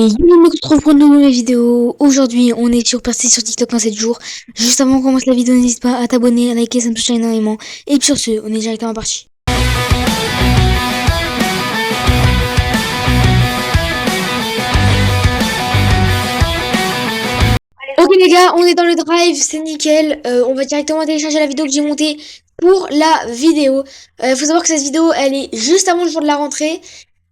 Yo, on se retrouve pour une nouvelle vidéo. Aujourd'hui, on est percé sur TikTok en 7 jours. Juste avant qu'on commence la vidéo, n'hésite pas à t'abonner, à liker, ça me touche énormément. Et puis sur ce, on est directement parti. Ok les gars, on est dans le drive, c'est nickel. On va directement télécharger la vidéo que j'ai montée pour la vidéo. Faut savoir que cette vidéo, elle est juste avant le jour de la rentrée.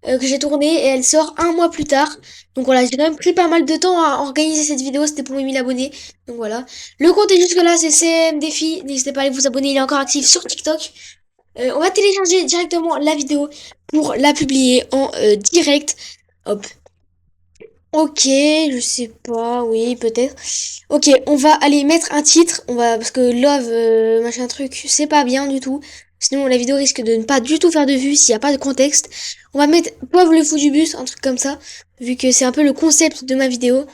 Que j'ai tourné et elle sort un mois plus tard. Donc voilà, j'ai quand même pris pas mal de temps à organiser cette vidéo, c'était pour mes 1000 abonnés. Donc voilà. Le compte est jusque là, c'est CMDefi. N'hésitez pas à aller vous abonner, il est encore actif sur TikTok. On va télécharger directement la vidéo pour la publier en direct. Hop. Ok, je sais pas, oui, peut-être. Ok, on va aller mettre un titre. Parce que love, machin truc, c'est pas bien du tout. Sinon, la vidéo risque de ne pas du tout faire de vues s'il n'y a pas de contexte. On va mettre Pauvre le fou du bus, un truc comme ça. Vu que c'est un peu le concept de ma vidéo.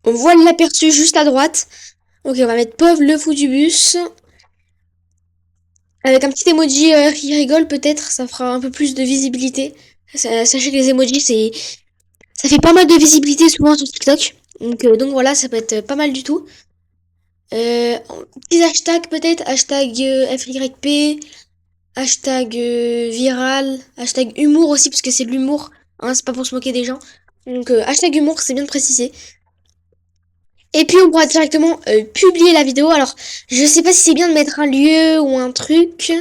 On voit l'aperçu juste à droite. Ok, on va mettre Pauvre le fou du bus. Avec un petit emoji qui rigole peut-être, ça fera un peu plus de visibilité. Sachez que les emojis, ça fait pas mal de visibilité souvent sur TikTok. Donc voilà, ça peut être pas mal du tout. Petits hashtags peut-être, hashtag FYP, hashtag viral, hashtag humour aussi, parce que c'est de l'humour, hein, c'est pas pour se moquer des gens. Donc hashtag humour, c'est bien de préciser. Et puis on pourra directement publier la vidéo. Alors, je sais pas si c'est bien de mettre un lieu ou un truc.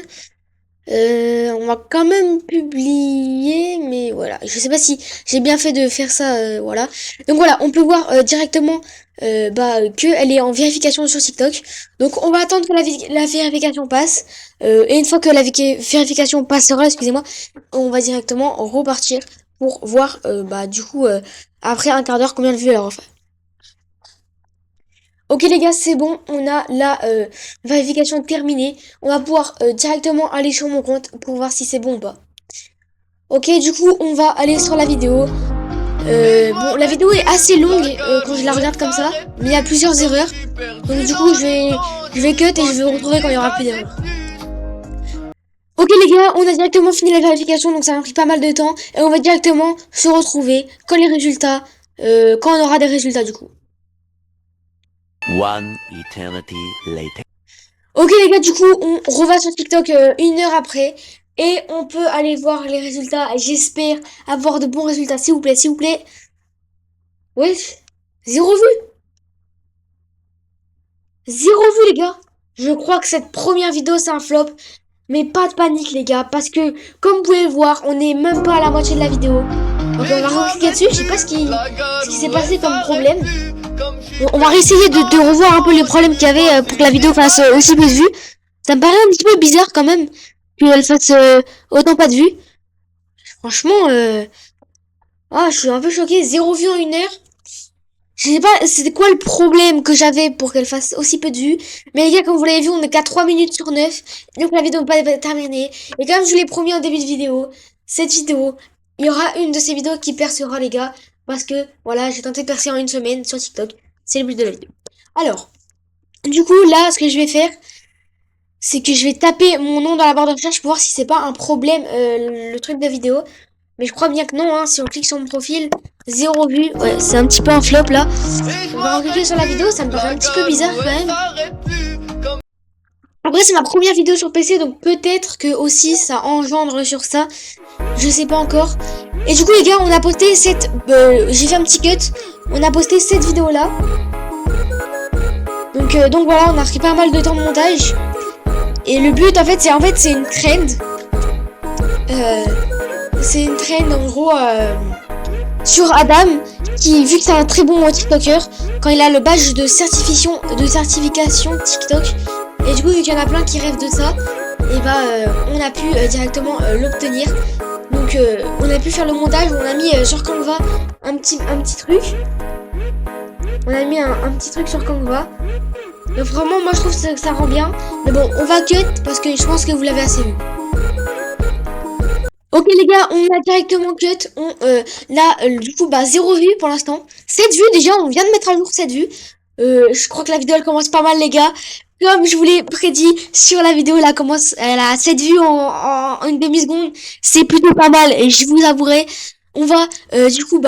On va quand même publier, mais voilà. Je sais pas si j'ai bien fait de faire ça, voilà. Donc voilà, on peut voir directement que elle est en vérification sur TikTok. Donc on va attendre que la vérification passe. Et une fois que la vérification passera, excusez-moi, on va directement repartir pour voir du coup après un quart d'heure combien de vues elle aura fait. Ok les gars, c'est bon, on a la vérification terminée. On va pouvoir directement aller sur mon compte pour voir si c'est bon ou pas. Ok, du coup, on va aller sur la vidéo. Bon, la vidéo est assez longue quand je la regarde comme ça, mais il y a plusieurs erreurs. Donc du coup, je vais cut et je vais vous retrouver quand il y aura plus d'erreurs. Ok les gars, on a directement fini la vérification, donc ça m'a pris pas mal de temps. Et on va directement se retrouver quand on aura des résultats du coup. One eternity later. Ok les gars, du coup, on reva sur TikTok une heure après. Et on peut aller voir les résultats. J'espère avoir de bons résultats. S'il vous plaît, s'il vous plaît. Ouais, 0 vue. 0 vue les gars. Je crois que cette première vidéo c'est un flop. Mais pas de panique les gars. Parce que, comme vous pouvez le voir, on n'est même pas à la moitié de la vidéo. Donc on va recliquer dessus. Je sais pas ce qui s'est passé comme problème. On va réessayer de revoir un peu les problèmes qu'il y avait pour que la vidéo fasse aussi peu de vues. Ça me paraît un petit peu bizarre quand même qu'elle fasse autant pas de vues. Franchement, je suis un peu choquée. 0 vues en une heure. Je sais pas c'était quoi le problème que j'avais pour qu'elle fasse aussi peu de vues. Mais les gars, comme vous l'avez vu, on est qu'à 3 minutes sur 9. Donc la vidéo n'est pas terminée. Et comme je vous l'ai promis en début de vidéo, cette vidéo, il y aura une de ces vidéos qui percera les gars. Parce que voilà, j'ai tenté de percer en une semaine sur TikTok. C'est le but de la vidéo. Alors, du coup, là, ce que je vais faire, c'est que je vais taper mon nom dans la barre de recherche pour voir si c'est pas un problème, le truc de vidéo. Mais je crois bien que non, hein. Si on clique sur mon profil, 0 vue. Ouais, c'est un petit peu un flop, là. On va cliquer sur la vidéo, ça me paraît un petit peu bizarre, quand même. Après, c'est ma première vidéo sur PC, donc peut-être que aussi ça engendre sur ça. Je sais pas encore. Et du coup, les gars, on a posté j'ai fait un petit cut. On a posté cette vidéo-là. Donc voilà, on a pris pas mal de temps de montage. Et le but, en fait, c'est une trend. C'est une trend, en gros, sur Adam, qui, vu que c'est un très bon TikToker, quand il a le badge de certification TikTok, et du coup, vu qu'il y en a plein qui rêvent de ça, et on a pu directement l'obtenir. Donc, on a pu faire le montage, on a mis sur Canva un petit truc. On a mis un petit truc sur Canva. Donc vraiment, moi je trouve que ça rend bien. Mais bon, on va cut parce que je pense que vous l'avez assez vu. Ok les gars, on a directement cut. Du coup, 0 vue pour l'instant. 7 vues déjà, on vient de mettre à jour 7 vues. Je crois que la vidéo elle commence pas mal les gars. Comme je vous l'ai prédit sur la vidéo, elle a 7 vues en une demi-seconde. C'est plutôt pas mal et je vous avouerai. on va du coup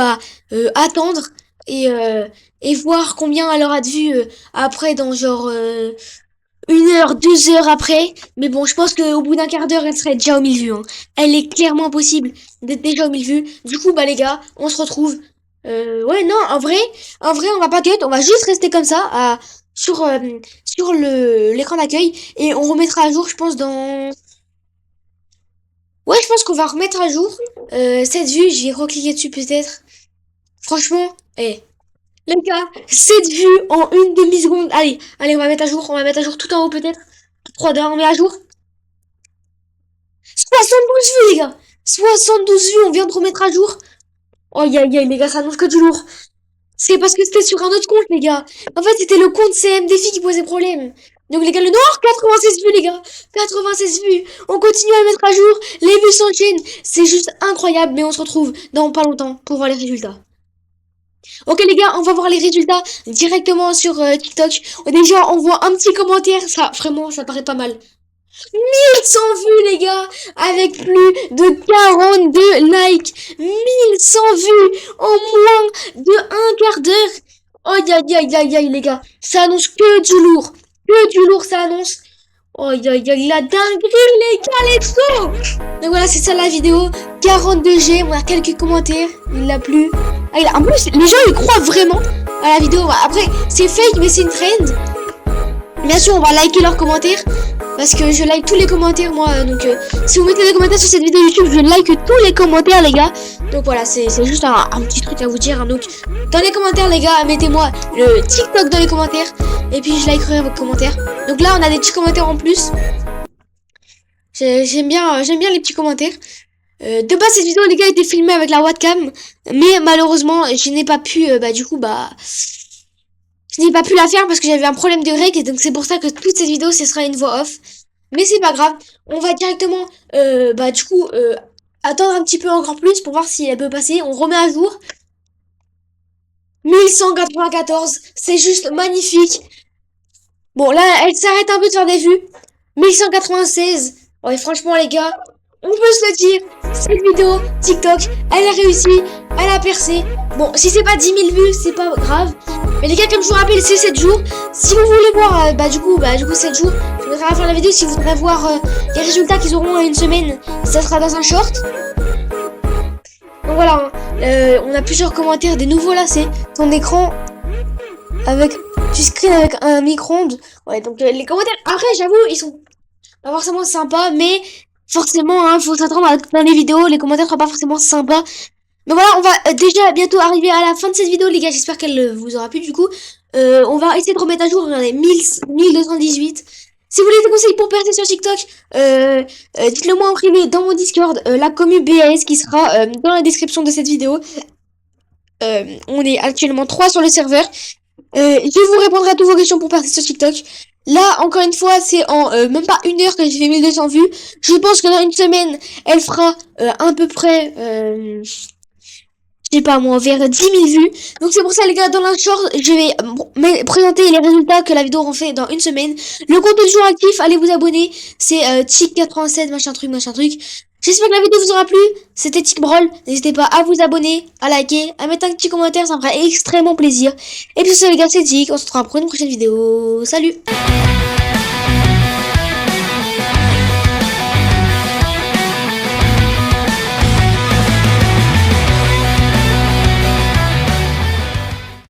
attendre et voir combien elle aura de vues après dans genre 1 heure, 2 heures après. Mais bon, je pense qu'au bout d'un quart d'heure, elle serait déjà aux 1000 vues. Hein. Elle est clairement impossible d'être déjà aux 1000 vues. Du coup, les gars, on se retrouve. Ouais, non, en vrai, on va pas cut. On va juste rester comme ça sur l'écran d'accueil. Et on remettra à jour, je pense, dans... Ouais, je pense qu'on va remettre à jour cette vue. Je vais recliquer dessus peut-être. Franchement, les gars, cette vue en une demi-seconde. Allez, on va mettre à jour. On va mettre à jour tout en haut peut-être. 3, 2, 1, on met à jour. 72 vues, les gars. 72 vues, on vient de remettre à jour. Oh, aïe, aïe, les gars, ça annonce que du lourd. C'est parce que c'était sur un autre compte, les gars. En fait, c'était le compte CMDFI qui posait problème. Donc, les gars, le noir, 96 vues, les gars. 96 vues. On continue à le mettre à jour. Les vues s'enchaînent. C'est juste incroyable. Mais on se retrouve dans pas longtemps pour voir les résultats. Ok, les gars, on va voir les résultats directement sur TikTok. Déjà, on voit un petit commentaire. Ça, vraiment, ça paraît pas mal. 1100 vues, les gars, avec plus de 42 likes. 1100 vues en moins de un quart d'heure. Aïe, aïe, aïe, aïe, aïe, les gars. Ça annonce que du lourd. Que du lourd, ça annonce. Aïe, aïe, aïe, la dinguerie, les gars, let's go. Donc voilà, c'est ça la vidéo. 42G, on a quelques commentaires. Il l'a plu. En plus, les gens, ils croient vraiment à la vidéo. Après, c'est fake, mais c'est une trend. Bien sûr, on va liker leurs commentaires. Parce que je like tous les commentaires, moi. Donc, si vous mettez des commentaires sur cette vidéo YouTube, je like tous les commentaires, les gars. Donc, voilà, c'est juste un petit truc à vous dire. Hein. Donc, dans les commentaires, les gars, mettez-moi le TikTok dans les commentaires. Et puis, je likerai vos commentaires. Donc, là, on a des petits commentaires en plus. J'aime bien les petits commentaires. De base, cette vidéo, les gars, a été filmée avec la webcam. Mais, malheureusement, je n'ai pas pu, je n'ai pas pu la faire parce que j'avais un problème de rec et donc c'est pour ça que toute cette vidéo ce sera une voix off. Mais c'est pas grave, on va directement attendre un petit peu encore plus pour voir si elle peut passer. On remet à jour. 1194, c'est juste magnifique. Bon là elle s'arrête un peu de faire des vues. 1196. Ouais franchement les gars, on peut se le dire, cette vidéo TikTok, elle a réussi, elle a percé. Bon, si c'est pas 10 000 vues, c'est pas grave. Mais les gars, comme je vous rappelle, c'est 7 jours. Si vous voulez voir, du coup 7 jours, je mettrai à la fin de la vidéo. Si vous voudrez voir les résultats qu'ils auront en une semaine, ça sera dans un short. Donc voilà, on a plusieurs commentaires. Des nouveaux là, c'est ton écran avec du screen avec un micro-ondes. Ouais, donc les commentaires, après, j'avoue, ils sont pas forcément sympas, mais forcément, hein, faut s'attendre à dans les vidéos, les commentaires sont pas forcément sympas. Mais voilà, on va déjà bientôt arriver à la fin de cette vidéo, les gars. J'espère qu'elle vous aura plu, du coup. On va essayer de remettre à jour. Regardez, 1218. Si vous voulez des conseils pour percer sur TikTok, dites-le moi en privé dans mon Discord, la commu BAS qui sera dans la description de cette vidéo. On est actuellement 3 sur le serveur. Je vous répondrai à toutes vos questions pour percer sur TikTok. Là, encore une fois, c'est en même pas 1 heure que j'ai fait 1200 vues. Je pense que dans une semaine, elle fera à peu près... je sais pas moi, vers 10 000 vues. Donc c'est pour ça les gars, dans la short, je vais présenter les résultats que la vidéo aura fait dans une semaine. Le compte est toujours actif, allez vous abonner. C'est Tic87, machin truc. J'espère que la vidéo vous aura plu. C'était TicBrawl. N'hésitez pas à vous abonner, à liker, à mettre un petit commentaire, ça me ferait extrêmement plaisir. Et puis sur ça les gars, c'est Tic, on se retrouve pour une prochaine vidéo. Salut!